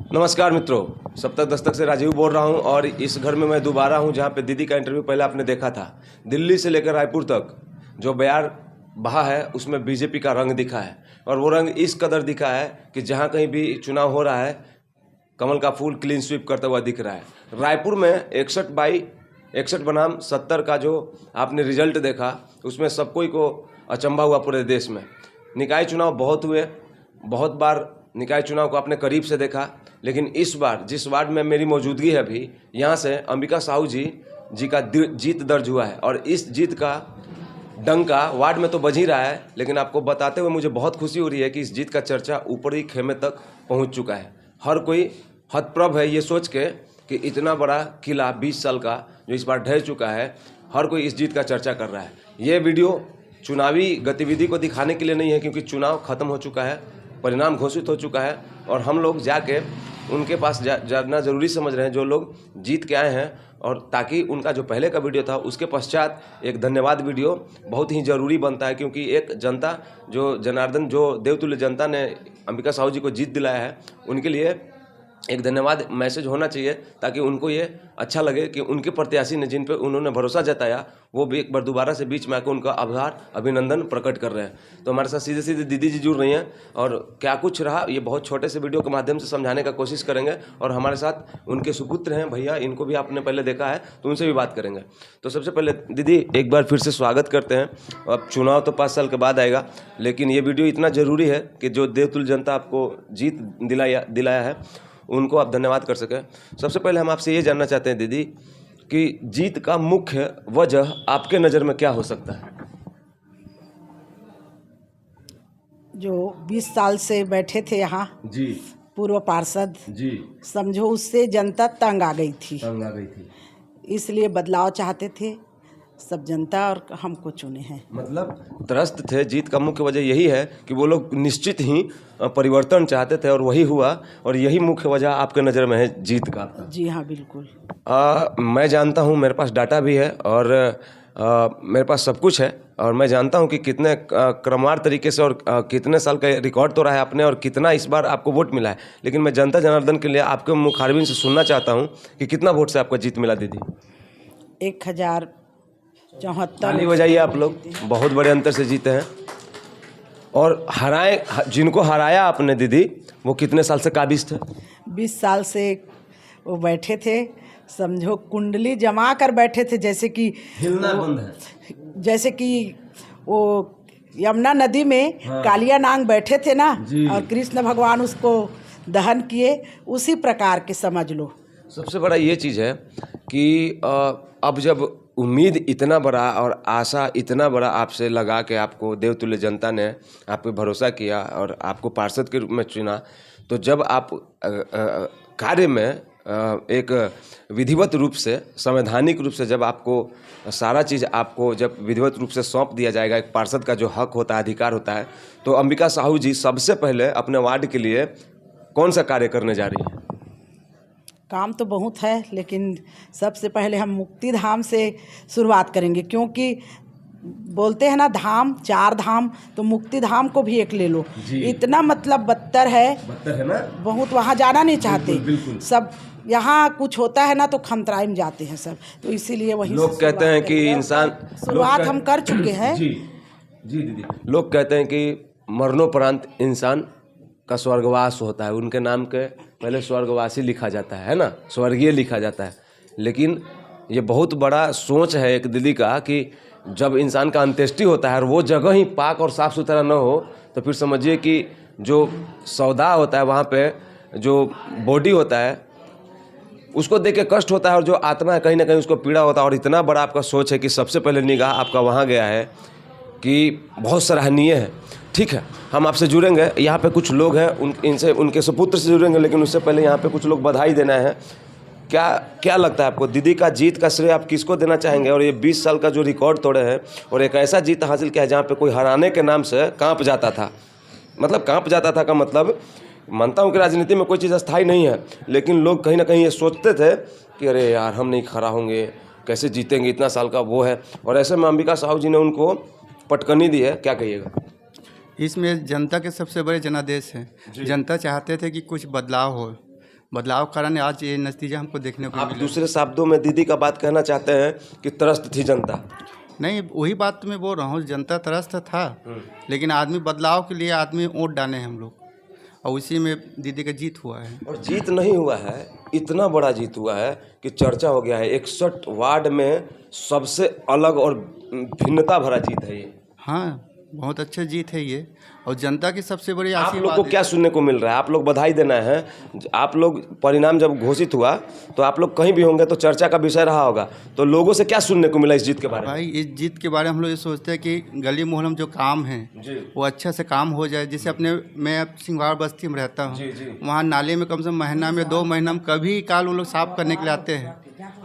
नमस्कार मित्रों, सप्तक दस्तक से राजीव बोल रहा हूं और इस घर में मैं दोबारा हूं जहां पे दीदी का इंटरव्यू पहले आपने देखा था। दिल्ली से लेकर रायपुर तक जो बयार बहा है उसमें बीजेपी का रंग दिखा है और वो रंग इस कदर दिखा है कि जहां कहीं भी चुनाव हो रहा है कमल का फूल क्लीन स्वीप करता हुआ दिख रहा है। रायपुर में 61 बनाम 70 का जो आपने रिजल्ट देखा उसमें सब कोई को अचंभा हुआ पूरे देश में। निकाय चुनाव बहुत हुए, बहुत बार निकाय चुनाव को आपने करीब से देखा, लेकिन इस बार जिस वार्ड में मेरी मौजूदगी है अभी, यहाँ से अंबिका साहू जी का जीत दर्ज हुआ है और इस जीत का डंका वार्ड में तो बज ही रहा है, लेकिन आपको बताते हुए मुझे बहुत खुशी हो रही है कि इस जीत का चर्चा ऊपरी खेमे तक पहुँच चुका है। हर कोई हतप्रभ है ये सोच के कि इतना बड़ा किला 20 साल का जो इस बार ढह चुका है, हर कोई इस जीत का चर्चा कर रहा है। ये वीडियो चुनावी गतिविधि को दिखाने के लिए नहीं है, क्योंकि चुनाव खत्म हो चुका है, परिणाम घोषित हो चुका है और हम लोग जाके उनके पास जाना ज़रूरी समझ रहे हैं जो लोग जीत के आए हैं, और ताकि उनका जो पहले का वीडियो था उसके पश्चात एक धन्यवाद वीडियो बहुत ही ज़रूरी बनता है, क्योंकि एक जनता जो जनार्दन जो देवतुल्य जनता ने अंबिका साहू जी को जीत दिलाया है, उनके लिए एक धन्यवाद मैसेज होना चाहिए ताकि उनको ये अच्छा लगे कि उनके प्रत्याशी ने जिन पे उन्होंने भरोसा जताया वो भी एक बार दोबारा से बीच में आकर उनका आभार अभिनंदन प्रकट कर रहे हैं। तो हमारे साथ सीधे सीधे दीदी जी जुड़ रही हैं और क्या कुछ रहा ये बहुत छोटे से वीडियो के माध्यम से समझाने का कोशिश करेंगे, और हमारे साथ उनके सुपुत्र हैं भैया, इनको भी आपने पहले देखा है तो उनसे भी बात करेंगे। तो सबसे पहले दीदी एक बार फिर से स्वागत करते हैं। अब चुनाव तो 5 साल के बाद आएगा, लेकिन ये वीडियो इतना ज़रूरी है कि जो देवतुल्य जनता आपको जीत दिलाया है उनको आप धन्यवाद कर सकें। सबसे पहले हम आपसे ये जानना चाहते हैं दीदी कि जीत का मुख्य वजह आपके नज़र में क्या हो सकता है? जो 20 साल से बैठे थे यहाँ जी पूर्व पार्षद जी समझो उससे जनता तंग आ गई थी, इसलिए बदलाव चाहते थे सब जनता और हमको चुने हैं। मतलब त्रस्त थे। जीत का मुख्य वजह यही है कि वो लोग निश्चित ही परिवर्तन चाहते थे और वही हुआ, और यही मुख्य वजह आपके नज़र में है जीत का। जी हाँ, बिल्कुल। मैं जानता हूँ, मेरे पास डाटा भी है और मेरे पास सब कुछ है, और मैं जानता हूँ कि कितने क्रमवार तरीके से और कितने साल का रिकॉर्ड तोड़ा है आपने और कितना इस बार आपको वोट मिला है। लेकिन मैं जनता जनार्दन के लिए आपके मुखारबिन से सुनना चाहता हूँ कि कितना वोट से आपको जीत मिला दीदी? 1074। ताली बजाइए आप लोग, बहुत बड़े अंतर से जीते हैं। और जिनको हराया आपने दीदी, वो कितने साल से काबिज थे? 20 साल से वो बैठे थे, समझो कुंडली जमा कर बैठे थे, जैसे कि हिलना बंद है, जैसे कि वो यमुना नदी में कालिया नांग बैठे थे ना, और कृष्ण भगवान उसको दहन किए, उसी प्रकार के समझ लो। सबसे बड़ा ये चीज़ है कि अब जब उम्मीद इतना बड़ा और आशा इतना बड़ा आपसे लगा के आपको देवतुल्य जनता ने आप पे भरोसा किया और आपको पार्षद के रूप में चुना, तो जब आप कार्य में एक विधिवत रूप से, संवैधानिक रूप से जब आपको सारा चीज़ आपको जब विधिवत रूप से सौंप दिया जाएगा, एक पार्षद का जो हक होता है, अधिकार होता है, तो अंबिका साहू जी सबसे पहले अपने वार्ड के लिए कौन सा कार्य करने जा रही हैं? काम तो बहुत है, लेकिन सबसे पहले हम मुक्ति धाम से शुरुआत करेंगे, क्योंकि बोलते हैं ना धाम 4 धाम, तो मुक्ति धाम को भी एक ले लो। इतना मतलब बदतर है ना, बहुत, वहाँ जाना नहीं चाहते। बिल्कुल। सब यहाँ कुछ होता है ना तो खमतराई में जाते हैं सब, तो इसीलिए वही लोग कहते हैं कि इंसान, शुरुआत हम कर चुके हैं। जी दीदी, लोग कहते हैं कि मरणोपरांत इंसान का स्वर्गवास होता है, उनके नाम के पहले स्वर्गवासी लिखा जाता है ना, स्वर्गीय लिखा जाता है। लेकिन ये बहुत बड़ा सोच है एक दीदी का कि जब इंसान का अंत्येष्टि होता है और वो जगह ही पाक और साफ़ सुथरा न हो, तो फिर समझिए कि जो सौदा होता है वहाँ पे, जो बॉडी होता है उसको देख के कष्ट होता है, और जो आत्मा है कहीं ना कहीं उसको पीड़ा होता है। और इतना बड़ा आपका सोच है कि सबसे पहले निगाह आपका वहाँ गया है कि बहुत सराहनीय है। ठीक है, हम आपसे जुड़ेंगे, यहाँ पे कुछ लोग हैं इनसे, उनके सुपुत्र से जुड़ेंगे, लेकिन उससे पहले यहाँ पे कुछ लोग बधाई देना है। क्या लगता है आपको दीदी का जीत का श्रेय आप किसको देना चाहेंगे? और ये 20 साल का जो रिकॉर्ड तोड़े हैं और एक ऐसा जीत हासिल किया है जहाँ पे कोई हराने के नाम से कांप जाता था। मतलब कांप जाता था का मतलब, मानता हूँ कि राजनीति में कोई चीज़ अस्थायी नहीं है, लेकिन लोग कहीं ना कहीं ये सोचते थे कि अरे यार हम नहीं खड़ा होंगे, कैसे जीतेंगे, इतना साल का वो है। और ऐसे में अंबिका साहू जी ने उनको पटकनी दी है, क्या कहिएगा? इसमें जनता के सबसे बड़े जनादेश हैं। जनता चाहते थे कि कुछ बदलाव हो, बदलाव के कारण आज ये नतीजा हमको देखने को आप मिला। दूसरे शब्दों में दीदी का बात कहना चाहते हैं कि त्रस्त थी जनता। नहीं, वही बात तो मैं बोल रहा हूँ, जनता त्रस्त था, लेकिन आदमी बदलाव के लिए आदमी वोट डाले हैं हम लोग, और उसी में दीदी का जीत हुआ है। और जीत नहीं हुआ है, इतना बड़ा जीत हुआ है कि चर्चा हो गया है। 61 वार्ड में सबसे अलग और भिन्नता भरा जीत है ये। हाँ, बहुत अच्छा जीत है ये, और जनता की सबसे बड़ी आप लोग को आशीर्वाद है। क्या सुनने को मिल रहा है? आप लोग बधाई देना है। आप लोग परिणाम जब घोषित हुआ तो आप लोग कहीं भी होंगे तो चर्चा का विषय रहा होगा, तो लोगों से क्या सुनने को मिला इस जीत के बारे में? भाई, इस जीत के बारे में हम लोग ये सोचते हैं कि गली मोहल्ले में जो काम है वो अच्छा से काम हो जाए। जैसे अपने मैं अब सिंघवाड़ बस्ती में रहता हूँ, वहाँ नाले में कम से कम महीना में 2 महीना में कभी काल वो लोग साफ करने के लिए आते हैं।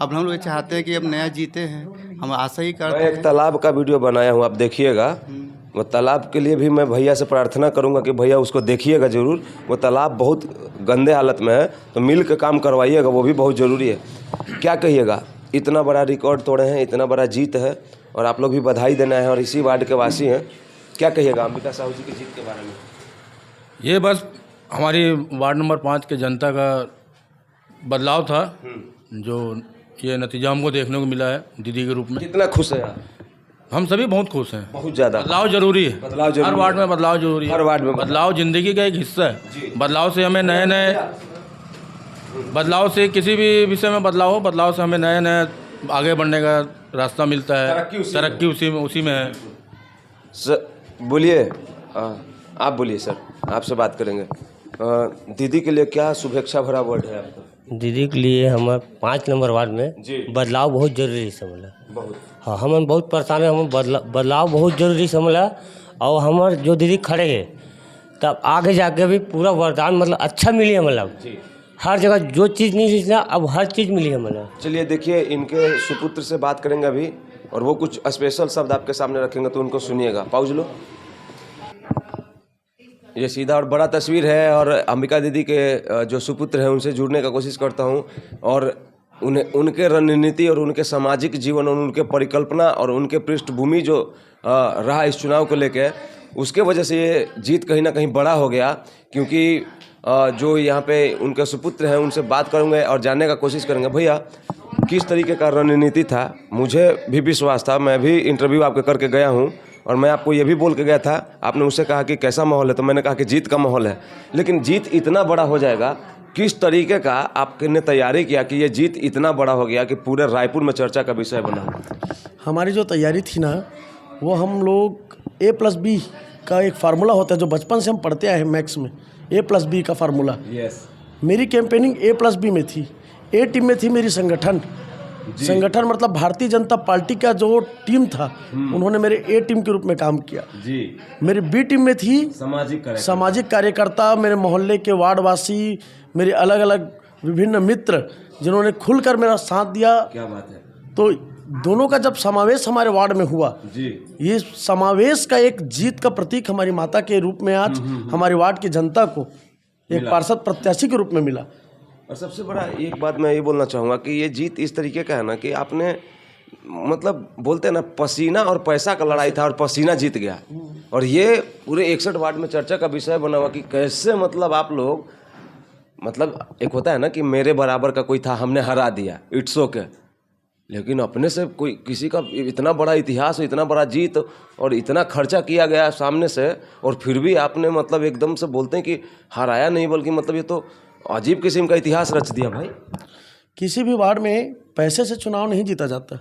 अब हम लोग चाहते हैं कि अब नया जीते हैं, हम आशा ही करते मैं एक हैं। तालाब का वीडियो बनाया हूँ, आप देखिएगा। वो तालाब के लिए भी मैं भैया से प्रार्थना करूंगा कि भैया उसको देखिएगा ज़रूर। वो तालाब बहुत गंदे हालत में है, तो मिल के काम करवाइएगा, वो भी बहुत ज़रूरी है। क्या कहिएगा, इतना बड़ा रिकॉर्ड तोड़े हैं, इतना बड़ा जीत है, और आप लोग भी बधाई देना है, और इसी वार्ड के वासी हैं। क्या कहिएगा अंबिका साहू जी की जीत के बारे में? ये बस हमारी वार्ड नंबर 5 के जनता का बदलाव था, जो ये नतीजा हमको देखने को मिला है दीदी के रूप में। कितना खुश है आप? हम सभी बहुत खुश हैं। बहुत ज़्यादा। बदलाव जरूरी है, बदलाव जरूरी हर वार्ड में बदलाव जरूरी है। हर वार्ड में बदलाव जिंदगी का एक हिस्सा है। बदलाव से हमें नए नए बदलाव से किसी भी विषय में बदलाव हो, बदलाव से हमें नए नए आगे बढ़ने का रास्ता मिलता है। तरक्की उसी में है। सर बोलिए, आप बोलिए सर, आपसे बात करेंगे। दीदी के लिए क्या शुभेच्छा भरा वर्ड है आपका? दीदी के लिए हमारे 5 नंबर वार्ड में जी। बदलाव बहुत जरूरी समझला। बहुत। हाँ, हम बहुत परेशान है, हम बदलाव बहुत जरूरी समझला। और हमारे जो दीदी खड़े हैं, तब आगे जाके भी पूरा वरदान मतलब अच्छा मिली है, मतलब हर जगह जो चीज़ नहीं सोचना अब हर चीज़ मिली है मतलब। चलिए देखिए, इनके सुपुत्र से बात करेंगे अभी, और वो कुछ स्पेशल शब्द आपके सामने रखेंगे तो उनको सुनिएगा। पाउज लो। ये सीधा और बड़ा तस्वीर है, और अंबिका दीदी के जो सुपुत्र हैं उनसे जुड़ने का कोशिश करता हूँ, और उनके रणनीति और उनके सामाजिक जीवन और उनके परिकल्पना और उनके पृष्ठभूमि जो रहा इस चुनाव को लेकर, उसके वजह से ये जीत कहीं ना कहीं बड़ा हो गया। क्योंकि जो यहाँ पे उनके सुपुत्र हैं उनसे बात करेंगे और जानने का कोशिश करेंगे, भैया किस तरीके का रणनीति था। मुझे भी विश्वास था, मैं भी इंटरव्यू आपके करके गया हूँ, और मैं आपको ये भी बोल के गया था। आपने उससे कहा कि कैसा माहौल है, तो मैंने कहा कि जीत का माहौल है। लेकिन जीत इतना बड़ा हो जाएगा, किस तरीके का आपने तैयारी किया कि ये जीत इतना बड़ा हो गया कि पूरे रायपुर में चर्चा का विषय बना? हमारी जो तैयारी थी ना, वो हम लोग A+B का एक फार्मूला होता है जो बचपन से हम पढ़ते आए हैं मैथ्स में, A+B का फार्मूला। यस। मेरी कैंपेनिंग A+B में थी। A टीम में थी मेरी संगठन मतलब भारतीय जनता पार्टी का जो टीम था, उन्होंने मेरे A टीम के रूप में काम किया जी। मेरी B टीम में थी सामाजिक कार्यकर्ता, मेरे मोहल्ले के वार्डवासी, मेरे अलग अलग विभिन्न मित्र, जिन्होंने खुलकर मेरा साथ दिया। क्या बात है। तो दोनों का जब समावेश हमारे वार्ड में हुआ जी, ये समावेश का एक जीत का प्रतीक हमारी माता के रूप में आज हमारे वार्ड की जनता को एक पार्षद प्रत्याशी के रूप में मिला। और सबसे बड़ा एक बात मैं ये बोलना चाहूँगा कि ये जीत इस तरीके का है ना कि आपने मतलब बोलते हैं ना, पसीना और पैसा का लड़ाई था और पसीना जीत गया। और ये पूरे 61 वार्ड में चर्चा का विषय बना हुआ कि कैसे मतलब आप लोग, मतलब एक होता है ना कि मेरे बराबर का कोई था, हमने हरा दिया, इट्स ओके। लेकिन अपने से कोई किसी का इतना बड़ा इतिहास, इतना बड़ा जीत और इतना खर्चा किया गया सामने से, और फिर भी आपने मतलब एकदम से बोलते हैं कि हराया नहीं, बल्कि मतलब ये तो अजीब किस्म का इतिहास रच दिया भाई। किसी भी वार्ड में पैसे से चुनाव नहीं जीता जाता।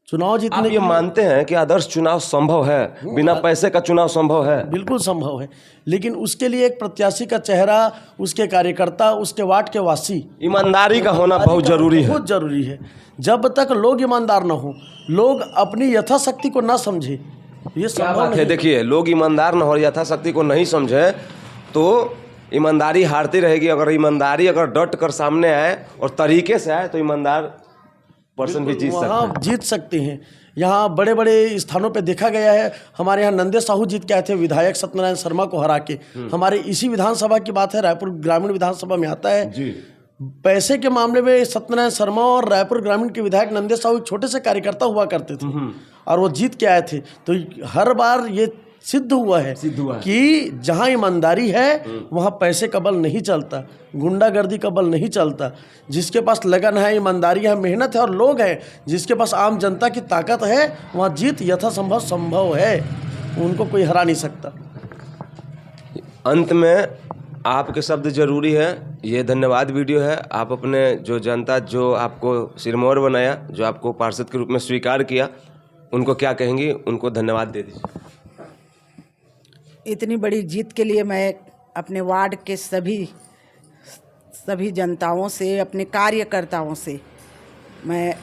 चुनाव जीतने आप ये मानते हैं कि आदर्श चुनाव संभव है, बिना पैसे का चुनाव संभव है? बिल्कुल संभव है, लेकिन उसके लिए एक प्रत्याशी का चेहरा, उसके कार्यकर्ता, उसके वार्ड के वासी, ईमानदारी का होना बहुत जरूरी है। बहुत जरूरी है। जब तक लोग ईमानदार न हो, लोग अपनी यथाशक्ति को ना समझे, ये क्या संभव बात है। नहीं। देखिए, लोग ईमानदार न हो, यथाशक्ति को नहीं समझे तो ईमानदारी हारती रहेगी। अगर ईमानदारी अगर डट कर सामने आए और तरीके से आए तो ईमानदार पर्सन भी जीत सकता है। वहाँ जीत सकते हैं। यहाँ बड़े बड़े स्थानों पे देखा गया है। हमारे यहाँ नंदे साहू जीत के आए थे विधायक सत्यनारायण शर्मा को हरा के। हमारे इसी विधानसभा की बात है, रायपुर ग्रामीण विधानसभा में आता है जी। पैसे के मामले में सत्यनारायण शर्मा और रायपुर ग्रामीण के विधायक नंदे साहू छोटे से कार्यकर्ता हुआ करते थे और वो जीत के आए थे। तो हर बार ये सिद्ध हुआ है कि जहाँ ईमानदारी है वहाँ पैसे का बल नहीं चलता, गुंडागर्दी का बल नहीं चलता। जिसके पास लगन है, ईमानदारी है, मेहनत है और लोग हैं, जिसके पास आम जनता की ताकत है, वहाँ जीत यथासंभव संभव है, उनको कोई हरा नहीं सकता। अंत में आपके शब्द जरूरी है। ये धन्यवाद वीडियो है। आप अपने जो जनता जो आपको सिरमौर बनाया, जो आपको पार्षद के रूप में स्वीकार किया, उनको क्या कहेंगी? उनको धन्यवाद दे दीजिए। इतनी बड़ी जीत के लिए मैं अपने वार्ड के सभी जनताओं से, अपने कार्यकर्ताओं से मैं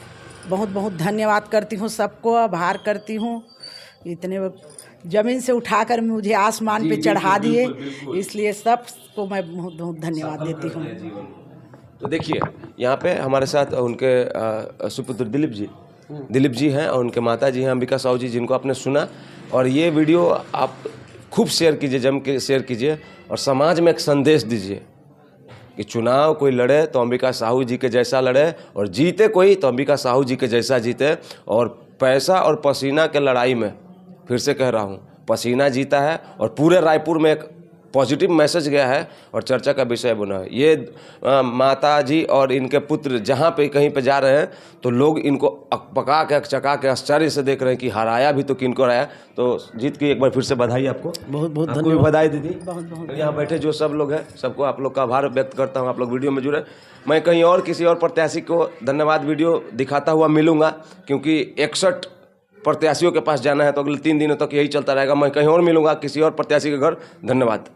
बहुत बहुत धन्यवाद करती हूँ, सबको आभार करती हूँ। इतने ज़मीन से उठाकर मुझे आसमान पे चढ़ा दिए, इसलिए सबको मैं बहुत बहुत धन्यवाद देती हूँ। तो देखिए, यहाँ पे हमारे साथ उनके सुपुत्र दिलीप जी हैं और उनके माता जी हैं अंबिका साहू जी, जिनको आपने सुना। और ये वीडियो आप खूब शेयर कीजिए, जम के शेयर कीजिए और समाज में एक संदेश दीजिए कि चुनाव कोई लड़े तो अंबिका साहू जी के जैसा लड़े, और जीते कोई तो अंबिका साहू जी के जैसा जीते। और पैसा और पसीना के लड़ाई में, फिर से कह रहा हूँ, पसीना जीता है और पूरे रायपुर में एक पॉजिटिव मैसेज गया है और चर्चा का विषय बना है। ये माता जी और इनके पुत्र जहाँ पे कहीं पे जा रहे हैं तो लोग इनको पका के चका के आश्चर्य से देख रहे हैं कि हराया भी तो किनको हराया। तो जीत की एक बार फिर से बधाई आपको, बहुत बहुत आपको भी धन्यवाद। बधाई दीदी। यहाँ बैठे जो सब लोग हैं, सबको आप लोग का आभार व्यक्त करता हूँ। आप लोग वीडियो में जुड़े। मैं कहीं और किसी और प्रत्याशी को धन्यवाद वीडियो दिखाता हुआ मिलूँगा, क्योंकि 61 प्रत्याशियों के पास जाना है तो अगले 3 दिनों तक यही चलता रहेगा। मैं कहीं और मिलूँगा किसी और प्रत्याशी के घर। धन्यवाद।